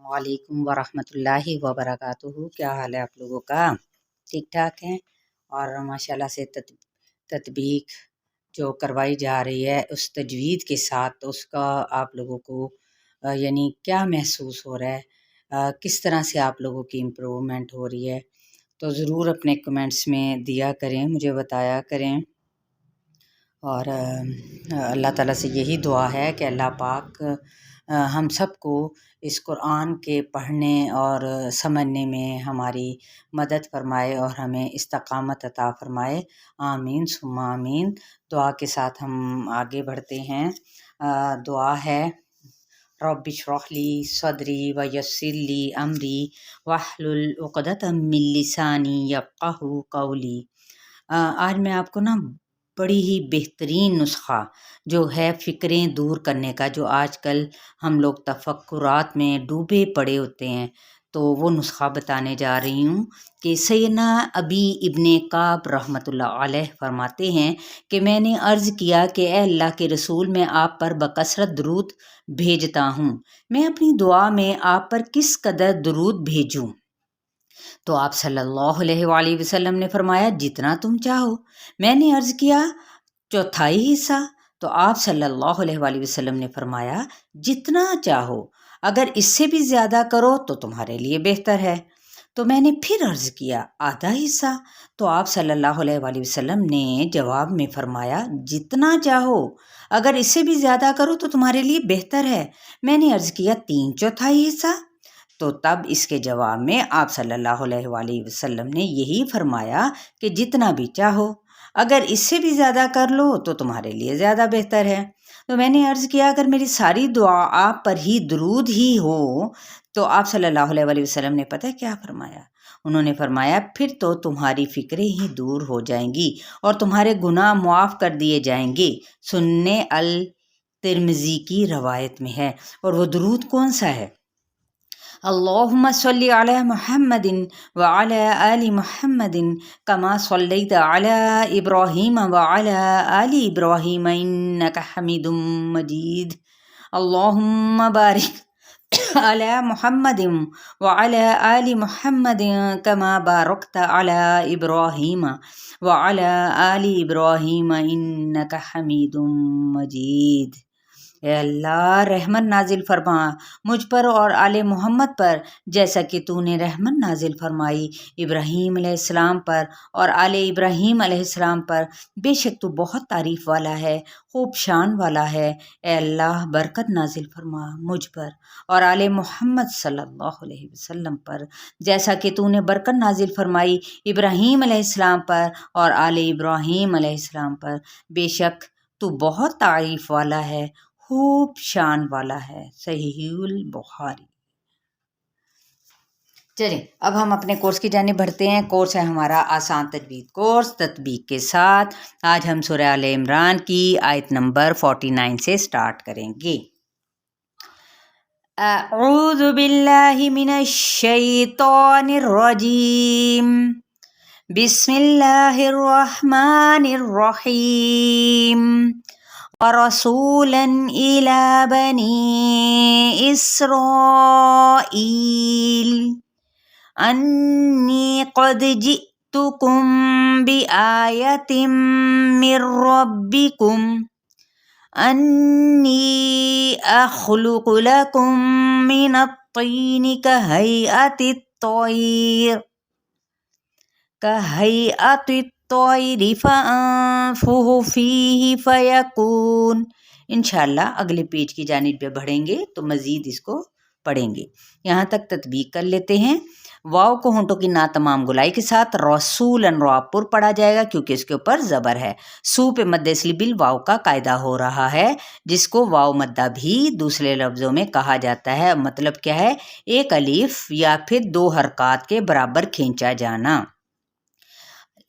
वालेकुम वरहमतुल्लाहि वबरकातुहू। क्या हाल है आप लोगों का? ठीक ठाक हैं। और माशाल्लाह से तत्बीक जो करवाई जा रही है उस तजवीज़ के साथ, तो उसका आप लोगों को यानी क्या महसूस हो रहा है, किस तरह से आप लोगों की इम्प्रूवमेंट हो रही है, तो ज़रूर अपने कमेंट्स में दिया करें, मुझे बताया करें। और अल्लाह ताला से यही दुआ है कि अल्लाह पाक हम सबको इस कुरान के पढ़ने और समझने में हमारी मदद फरमाए और हमें इस्तकामत अता फरमाए। आमीन सुम्मा आमीन। दुआ के साथ हम आगे बढ़ते हैं। दुआ है, रब्बि इश्रह ली सदरी व यस्सिर ली अमरी वहलुल उक़दतम मिन लिसानी यफ़क़हू क़ौली। आज मैं आपको ना बड़ी ही बेहतरीन नुस्खा जो है फ़िक्रें दूर करने का, जो आजकल हम लोग तफक्कुरात में डूबे पड़े होते हैं, तो वो नुस्खा बताने जा रही हूँ कि सैयदना अबी इब्ने काब रहमतुल्लाह अलैह फरमाते हैं कि मैंने अर्ज़ किया कि ए अल्लाह के रसूल, मैं आप पर बकसरत दरूद भेजता हूँ, मैं अपनी दुआ में आप पर किस कदर दरूद भेजूँ? तो आप सल्लल्लाहु अलैहि वसल्लम ने फरमाया, जितना तुम चाहो। मैंने अर्ज़ किया, चौथाई हिस्सा? तो आप सल्लल्लाहु अलैहि वसल्लम ने फरमाया, जितना चाहो, अगर इससे भी ज़्यादा करो तो तुम्हारे लिए बेहतर है। तो मैंने फिर अर्ज़ किया, आधा हिस्सा? तो आप सल्लल्लाहु अलैहि वसल्लम ने जवाब में फरमाया, जितना चाहो, अगर इससे भी ज़्यादा करो तो तुम्हारे लिए बेहतर है। मैंने अर्ज़ किया, तीन चौथाई हिस्सा? तो तब इसके जवाब में आप सल्लल्लाहु अलैहि वसल्लम ने यही फरमाया कि जितना भी चाहो, अगर इससे भी ज़्यादा कर लो तो तुम्हारे लिए ज़्यादा बेहतर है। तो मैंने अर्ज़ किया, अगर मेरी सारी दुआ आप पर ही दरूद ही हो? तो आप सल्लल्लाहु अलैहि वसल्लम ने पता है क्या फरमाया? उन्होंने फरमाया, फिर तो तुम्हारी फ़िक्रें ही दूर हो जाएंगी और तुम्हारे गुनाह मुआफ़ कर दिए जाएंगे। सुन्ने अल तिर्मिज़ी की रवायत में है। और वो दरूद कौन सा है? अल्लाहुम्मा सल्लि अला मुहम्मदिन व अला आलि मुहम्मदिन कमा सल्लैत अला इब्राहीम व अला आलि इब्राहीम इन्नका हमीदुम मजीद। अल्लाहुम्मा बारिक अला मुहम्मदिन व अला आलि मुहम्मदिन कमा बारकत अला इब्राहीम व अला आलि इब्राहीम इन्नका हमीदुम मजीद। ए अल्लाह, रहमत नाजिल फरमा मुझ पर और आले मोहम्मद पर, जैसा कि तूने रहमत नाजिल फरमाई इब्राहीम अलैहिस्सलाम पर और आले इब्राहीम अलैहिस्सलाम पर। बेशक तू बहुत तारीफ़ वाला है, खूब शान वाला है। ए अल्लाह, बरकत नाजिल फरमा मुझ पर और आले मोहम्मद सल्लल्लाहु अलैहि वसल्लम पर, जैसा कि तूने बरकत नाजिल फरमाई इब्राहीम अलैहिस्सलाम पर और आले इब्राहीम अलैहिस्सलाम पर। बेशक तू बहुत तारीफ़ वाला है, खूब शान वाला है। सहीहुल बुखारी। चलिए अब हम अपने कोर्स की जानिब बढ़ते हैं। कोर्स है हमारा आसान तजवीद कोर्स तत्बीक के साथ। आज हम सूरह आले इमरान की आयत नंबर 49 से स्टार्ट करेंगे। अऊज़ु बिल्लाहि मिनश शैतानिर रजीम। बिस्मिल्लाहिर रहमानिर रहीम। वरसूलन इला बनी इस्राईल अन्नी क़द जिअतुकुम बिआयतिम मिर रब्बिकुम अन्नी अख़्लुक़ु लकुम मिनत-तीनि कहैअति-त्तैरि फ़अन्फ़ुख़ु फ़ीहि फ़यकून। इंशाअल्लाह अगले पेज की जानिब पे बढ़ेंगे तो मज़ीद इसको पढ़ेंगे। यहाँ तक तत्बीक कर लेते हैं। वाव को होंठों की ना तमाम गुलाई के साथ रसूलन रापुर पढ़ा जाएगा क्योंकि इसके ऊपर ज़बर है। सू पे मद्दे इस्लिबिल वाव का कायदा हो रहा है, जिसको वाव मद्दा भी दूसरे लफ्ज़ों में कहा जाता है। मतलब क्या है? एक अलीफ या फिर दो हरकत के बराबर खींचा जाना।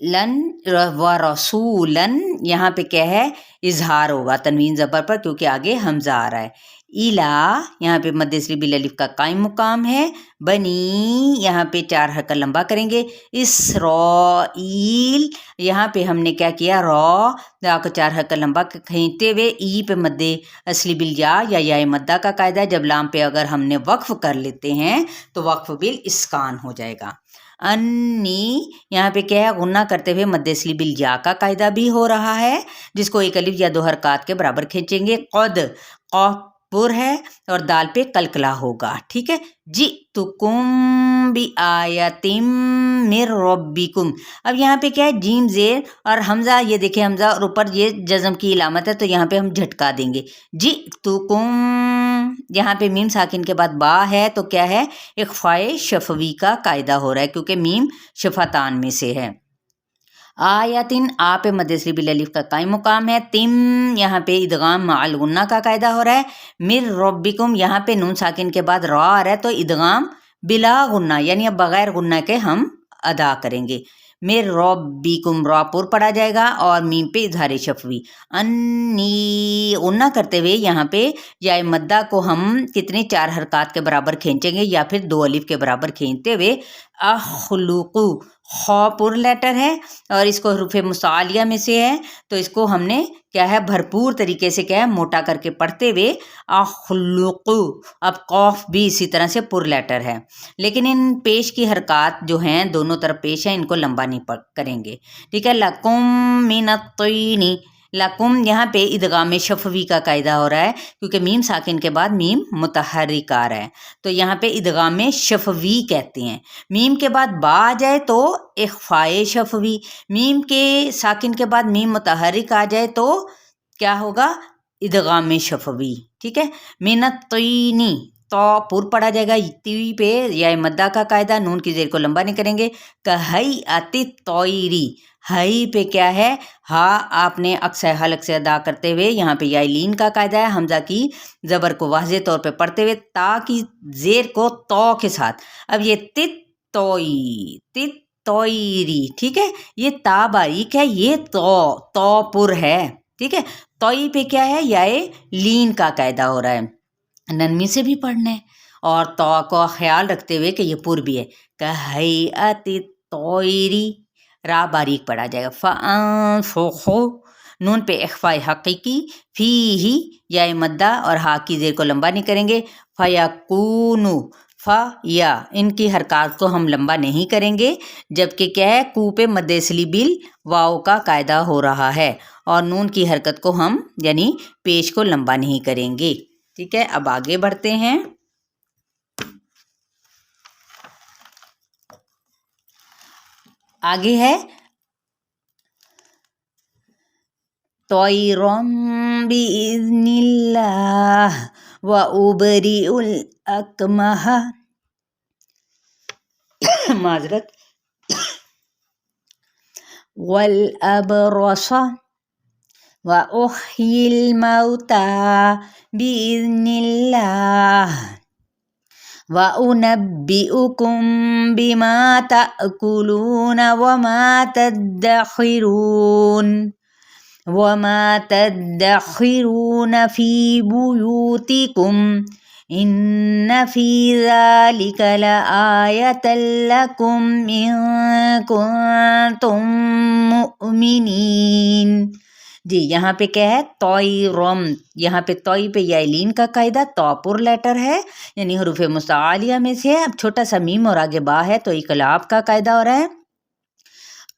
लन व रसूलन, यहाँ पे क्या है? इजहार होगा तनवीन ज़बर पर क्योंकि आगे हमज़ा आ रहा है। इला यहाँ पे मद्दे असली बिल अलिफ का कायम मुकाम है। बनी यहाँ पे 4 हरकत लंबा करेंगे। इसराइल यहाँ पे हमने क्या किया, रा को 4 हरकत लंबा खींचते हुए ई पे मद्दे असली बिल या मद्दा का कायदा है। जब लाम पे अगर हमने वक्फ कर लेते हैं तो वक्फ बिल इस्कान हो जाएगा। अन्नी यहाँ पे क्या है, गुन्ना करते हुए मद्दे असली बिल या का कायदा भी हो रहा है, जिसको एक अलिफ या 2 हरकत के बराबर खींचेंगे। कद कौफ पुर है और दाल पे कलकला होगा। ठीक है। जी तुकुम बी आयतिम मिर रब्बिकुम। अब यहाँ पे क्या है, जीम जेर और हमजा, ये देखिए हमजा और ऊपर ये जज़म की इलामत है, तो यहाँ पे हम झटका देंगे। जी तुकुम, यहाँ पे मीम साकिन के बाद बा है तो क्या है, एक फ़ाए शफवी का कायदा हो रहा है, क्योंकि मीम शफातान में से है। आयतिन आ पे मद्दे असली बिल अलिफ का कायम मुकाम है। तिम यहाँ पे इदगाम माल गुन्ना का कायदा हो रहा है। मिर रब्बिकुम यहाँ पे नून साकिन के बाद रा आ रहा है, तो इदगाम बिला गुन्ना यानी अब बगैर गुन्ना के हम अदा करेंगे। मिर रब्बिकुम रा पुर पढ़ा जाएगा और मीम पे इजहार शफवी। अन्नी गुन्ना करते हुए यहाँ पे या मद्दा को हम कितने 4 हरकत के बराबर खींचेंगे या फिर 2 अलिफ के बराबर खींचते हुए। अखलुकु खौ पुर लेटर है और इसको हरूफ मुसालिया में से है, तो इसको हमने क्या है भरपूर तरीके से क्या है मोटा करके पढ़ते हुए अखलुकु। अब कौफ भी इसी तरह से पुर लेटर है, लेकिन इन पेश की हरकत जो हैं दोनों तरफ पेश है, इनको लंबा नहीं करेंगे। ठीक है। लकुम मिनत्तीनी, लकुम यहाँ पे इदगाम शफवी का कायदा हो रहा है, क्योंकि मीम साकिन के बाद मीम मुतहर्रिक आ रहा है, तो यहाँ पे इदगाम शफवी कहते हैं। मीम के बाद बा आ जाए तो इख्फाए शफवी, मीम के साकिन के बाद मीम मुतहर्रिक आ जाए तो क्या होगा, इदगाम शफवी। ठीक है। मिनत्तीनी तो पुर पढ़ा जाएगा। ती पे या मद्दा का कायदा, नून की जेर को लंबा नहीं करेंगे। कहई अति तोयरी, हई पे क्या है, हा आपने अक्सर हलक से अदा करते हुए यहाँ पे या लीन का कायदा है। हमजा की ज़बर को वाज़े तौर पे पढ़ते हुए ता की जेर को तो के साथ। अब ये तित तोयरी, ठीक है, ये ता बारीक है, ये तो पुर है। ठीक है। तोई पे क्या है, या लीन का कायदा हो रहा है, नरमी से भी पढ़ना है और तो को ख्याल रखते हुए कि ये पुर भी है। कहैअति तोयरी, रा बारीक पढ़ा जाएगा। फ़अनफ़ुख़ु, नून पे इख्फ़ाए हक़ीक़ी, फ़ी ही या मद्दा और हा की ज़ेर को लंबा नहीं करेंगे। फ़यकूनु, फ़ या इनकी हरकत को हम लंबा नहीं करेंगे, जबकि क्या है कू पे मद्दे असली बिल वाव का कायदा हो रहा है और नून की हरकत को हम यानी पेश को लंबा नहीं करेंगे। ठीक है। अब आगे बढ़ते हैं। आगे है तोयरम बिइज़्निल्लाह व उबरिउल अकमह, माजरत, वल अबरस व उह्यिल मौता बिइज़्निल्लाह व उनब्बिउकुम बिमा ताकुलून वमा तद्दखिरून फी बुयूतिकुम इन्न फी ज़ालिक लआयतन लकुम इन कुंतुम मुमिनीन। जी यहाँ पे क्या है, तोयरम, यहाँ पे तोई पे या लीन का कायदा, तोपुर लेटर है यानी हरूफ मुसालिया में से है। अब छोटा सा मीम और आगे बा है तो इकलाब का कायदा हो रहा है।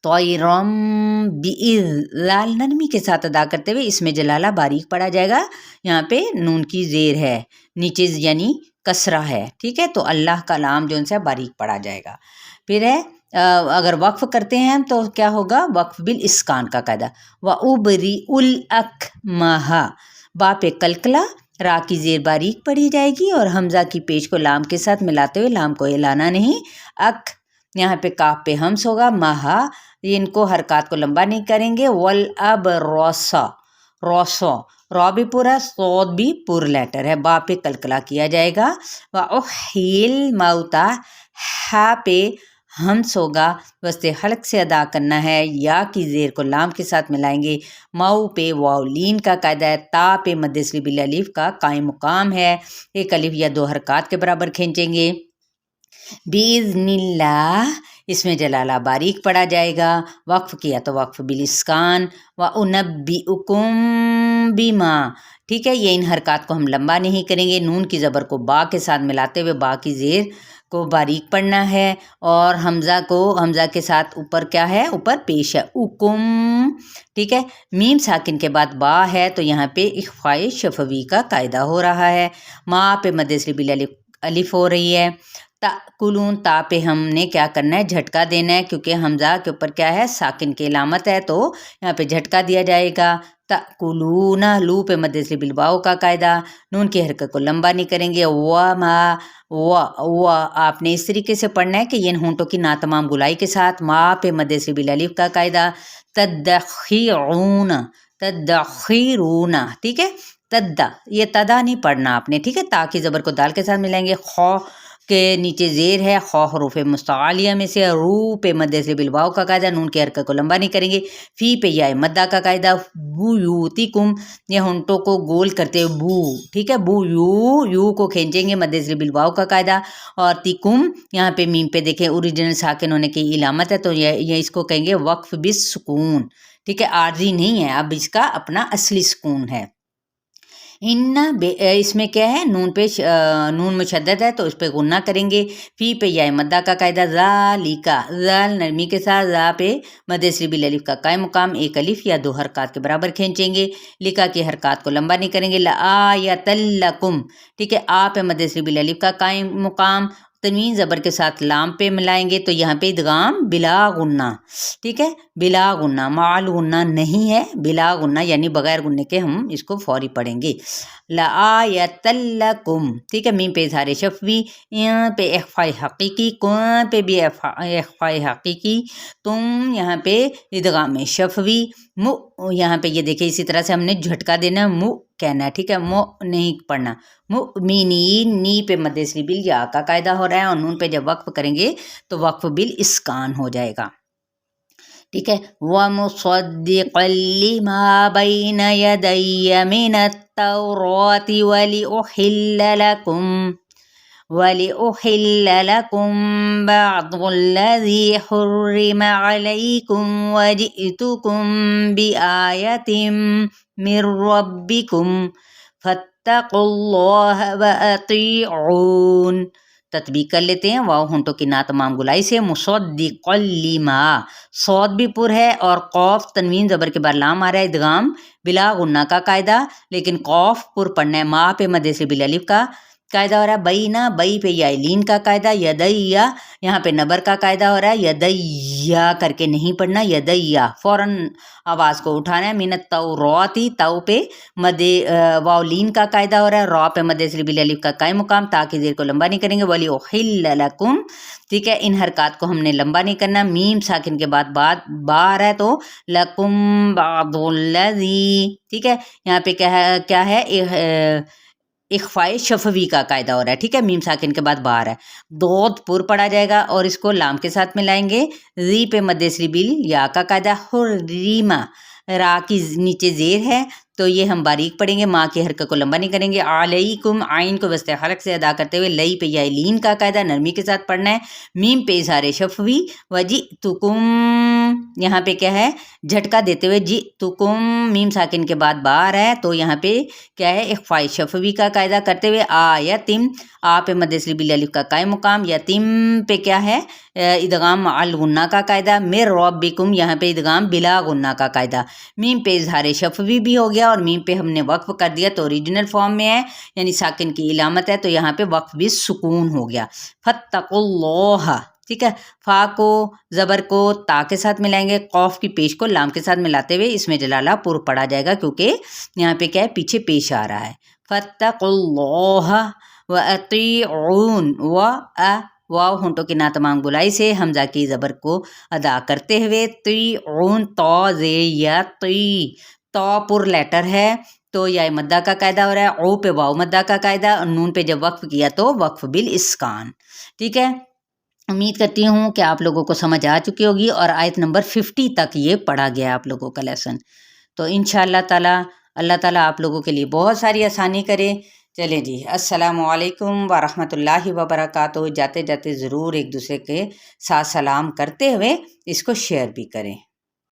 तोयरम बिइज़, लाल नरमी के साथ अदा करते हुए इसमें जलाला बारीक पढ़ा जाएगा। यहाँ पे नून की जेर है, नीचे यानी कसरा है। ठीक है। तो अल्लाह का लाम जो उनसे बारीक पढ़ा जाएगा। फिर है अगर वक्फ करते हैं तो क्या होगा, वक्फ बिल इस्कान का कायदा। व उबरी उल अकमह, बा पे कलकला, रा की जेर बारीक पढ़ी जाएगी और हमजा की पेश को लाम के साथ मिलाते हुए लाम को हिलाना नहीं। अक यहाँ पे काफ पे हम्स होगा। महा, इनको हरकत को लंबा नहीं करेंगे। वल अब रोसा, रोसो, रॉ भी पूरा, सौद भी पुर लेटर है, बा पे कलकला किया जाएगा। व उहील मौता, हा पे हमस होगा, वस्ते हल्क से अदा करना है। या की ज़ेर को लाम के साथ मिलाएंगे। माऊ पे वाव लीन का कायदा है। ता पे मद्दे बिल अलिफ का कायम मुकाम है। एक अलिफ या 2 हरकत के बराबर खींचेंगे। बिइज़्निल्लाह, इसमें जलाला बारीक पढ़ा जाएगा। वक्फ किया तो वक्फ बिलिस्कान। व उनब्बिउकुम बिमा, ठीक है, ये इन हरकत को हम लंबा नहीं करेंगे। नून की ज़बर को बा के साथ मिलाते हुए बा की ज़ेर को बारीक पढ़ना है। और हमज़ा के साथ ऊपर क्या है, ऊपर पेश है, उकुम, ठीक है। मीम साकिन के बाद बा है तो यहाँ पे इख्फाए शफवी का कायदा हो रहा है। माँ पे मद्दे बिल अलिफ हो रही है। ताकुलून, ता पे हमने क्या करना है, झटका देना है, क्योंकि हमज़ा के ऊपर क्या है, साकिन की इलामत है, तो यहाँ पे झटका दिया जाएगा। ताकुलून, लू पे मद्दे बिल वाव का कायदा। नून की हरकत को लंबा नहीं करेंगे। व आपने इस तरीके से पढ़ना है कि ये होंठों की नातमाम गुलाई के साथ। माँ पे मद्दे बिल अलिफ का कायदा। तद्दखीरून, तद्दखीरून, ठीक है। तद्दा, ये तदा नहीं पढ़ना आपने, ठीक है। ता की ज़बर को दाल के साथ मिलाएंगे। खौ के नीचे ज़ेर है, खौ हरूफ मुस्तआलिया में से। रू पे मद्दे बिल वाव का कायदा। नून की हरकत को लंबा नहीं करेंगे। फी पे या मद्दा का कायदा। बुयूतिकुम, ये होंठों को गोल करते हुए बू, ठीक है। बू यू को खींचेंगे, मद्दे बिल वाव का कायदा। और तिकुम, यहाँ पे मीम पे देखें ओरिजिनल साकिन होने की इलामत है, तो ये इसको कहेंगे वक्फ बिस सुकून, ठीक है। आर्जी नहीं है, अब इसका अपना असली सुकून है। इसमें क्या है, नून मुशद्दद है तो इस पे गुन्ना करेंगे। फी पे या मद्दा का कायदा। ज़ालिका, ज़ाल नरमी के साथ। ज़ा पे मद्दे बिल अलिफ का कायम मुकाम, एक अलिफ या 2 हरकत के बराबर खींचेंगे। लिका की हरकत को लंबा नहीं करेंगे। लआयतल्लकुम, ठीक है। आ पे मद्दे बिल अलिफ का कायम मुकाम, तनवीन ज़बर के साथ लाम पे मिलाएंगे तो यहाँ पे इदगाम बिला गुन्ना, ठीक है। बिला गुन्ना, माल गुन्ना नहीं है, बिला गुन्ना यानी बगैर गुन्ने के हम इसको फौरी पढ़ेंगे। लआयतल्लकुम, ठीक है। मीम पे इज़हार शफ़वी, यहाँ पे इख्फ़ाए हक़ीक़ी, कुम पे भी इख्फ़ाए हक़ीक़ी। तुम यहाँ पे इदगाम शफ़वी। मु, यहाँ पे ये देखिए इसी तरह से हमने झटका देना, मु कहना है, ठीक है। मु नहीं पढ़ना। मुमिनीन, नी पे मद्दे बिल या का कायदा हो रहा है। और नून पे जब वक्फ करेंगे तो वक्फ बिल इस्कान हो जाएगा, ठीक है। व मुसद्दिक़ल लिमा बैन यदैया मिनत-तौराति वलिउहिल्ल लकुम बअदुल्लज़ी हुर्रिम अलैकुम वजि'तुकुम बिआयतिम मिर रब्बिकुम फत्तकुल्लाह व अतीऊन। तत्बीक कर लेते हैं। वाव होंठों की ना तमाम गुलाई से। मुसद्दिक़ल लिमा, सौद भी पुर है और कौफ तनवीन ज़बर के बाद लाम आ रहा है, इदगाम बिला गुन्ना का कायदा, लेकिन कौफ पुर पढ़ना है। माँ पे मद्दे बिल अलिफ का कायदा हो रहा है। बैना, बई पे या लीन का कायदा। यदैया, यहाँ पे नबर का कायदा हो रहा है। यदैया करके नहीं पढ़ना, यदैया फ़ौरन आवाज़ को उठाना है। मिनत तौराती, तौ पे मदे वाव लीन का कायदा हो रहा है। रॉ पे मद्दे बिल अलिफ का कायम मुकाम, ताकि ज़ेर को लंबा नहीं करेंगे। वलिउहिल्ल लकुम, ठीक है। इन हरकत को हमने लंबा नहीं करना। मीम साकिन के बाद बा आ रहा है तो लकुम बअदुल्लज़ी, ठीक है। यहाँ पे क्या है इख्फाए शफवी का कायदा हो रहा है, ठीक है। मीम साकिन के बाद बार है, दोद पुर पढ़ा जाएगा और इसको लाम के साथ मिलाएंगे। री पे मद्दे बिल या का कायदा। हुर्रिमा, रा की नीचे ज़ेर है तो ये हम बारीक पढ़ेंगे, माँ की हरकत को लंबा नहीं करेंगे। अलैकुम, आइन को वस्ते हलक से अदा करते हुए लई पे या लीन का कायदा नरमी के साथ पढ़ना है। मीम पे इज़हार शफवी। वजि'तुकुम, यहाँ पे क्या है, झटका देते हुए जी तुकुम, मीम साकिन के बाद बार है तो यहाँ पे क्या है, इख्फाए शफवी का कायदा करते हुए आयतिम, आ पे मद्दे बिल अलिफ का कायम मुकाम। यतीम पे क्या है, इदगाम अल गुन्ना का कायदा। मिर रब्बिकुम, यहाँ पे इदगाम बिला गुन्ना का कायदा। मीम पे इज़हार शफवी भी हो गया और मीम पे हमने वक्फ कर दिया तो ओरिजिनल फॉर्म में है, यानी साकिन की इलामत है, तो यहाँ पे वक्फ भी सुकून हो गया। फत्तकुल्लाह, ठीक है। फा को ज़बर को ता के साथ मिलाएंगे, कौफ की पेश को लाम के साथ मिलाते हुए इसमें जलाला पुर पढ़ा जाएगा, क्योंकि यहाँ पे क्या है, पीछे पेश आ रहा है। फत्तकुल्लाह व अतीऊन, वाव होंठों की ना तमाम गुलाई से हमजा की ज़बर को अदा करते हुए। तीऊन, तो जे या ती, तो पुर लेटर है तो या मद्दा का कायदा हो रहा है। ओ पे वाव मद्दा का कायदा, नून पे जब वक्फ किया तो वक्फ बिल इस्कान, ठीक है। امید کرتی ہوں کہ آپ لوگوں کو سمجھ آ چکی ہوگی، اور آیت نمبر 50 تک یہ پڑھا گیا آپ لوگوں کا لیسن۔ تو انشاءاللہ تعالی اللہ تعالیٰ آپ لوگوں کے لیے بہت ساری آسانی کرے۔ چلیں جی، السلام علیکم ورحمۃ اللہ وبرکاتہ۔ جاتے جاتے ضرور ایک دوسرے کے ساتھ سلام کرتے ہوئے اس کو شیئر بھی کریں۔